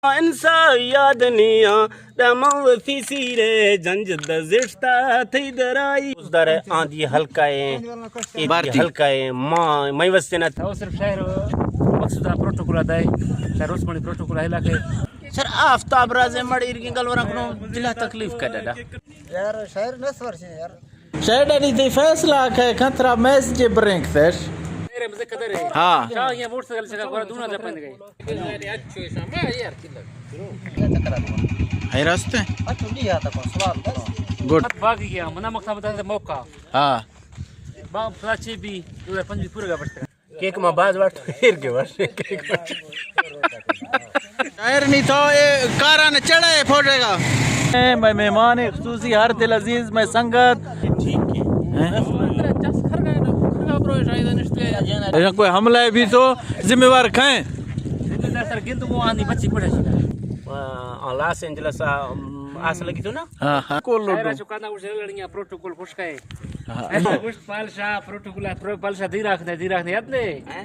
इंसा यादनिया दमव फिसीरे जंज दजिश्ता थी दराई उस दर आंधी हल्काए हल्काए मां मैवस्ते न था सिर्फ शहर मकसूदा प्रोटोकॉल दाई शहर उस्मानी प्रोटोकॉल हिला के सर आफ्ताब राजे मड़ी की गलवरा को जिला तकलीफ का दादा यार शहर नसवर छे यार शहर डी थी फैसला के खतरा मैच जे ब्रेक थेस मेरे मजे कदर है हां क्या ये मोटरसाइकिल से का दूना जपन गई अरे अच्छो समय यार है रास्ते अच्छो दी आता को सवाल गुड भाग गया मना मक्ता बता मौका हां बाप प्राची भी 2005 पूरा का बचता केक में बाज वाट फिर के वर्ष शायर नहीं तो ये कारा ने चढ़े फोड़ेगा मैं मेहमान खुसूसी हर दिल अजीज में संगत ठीक है ऐसा कोई हमला भी तो जिम्मेवार खाएं जिम्मेदार सर गिंद को आनी बच्ची पड़े लॉस एंजलिस आस लगी तो ना हां कोल सारा चुकाना उस लड़ियां प्रोटोकॉल खुश का है पालशा प्रोटोकॉल पालशा दी रखने याद नहीं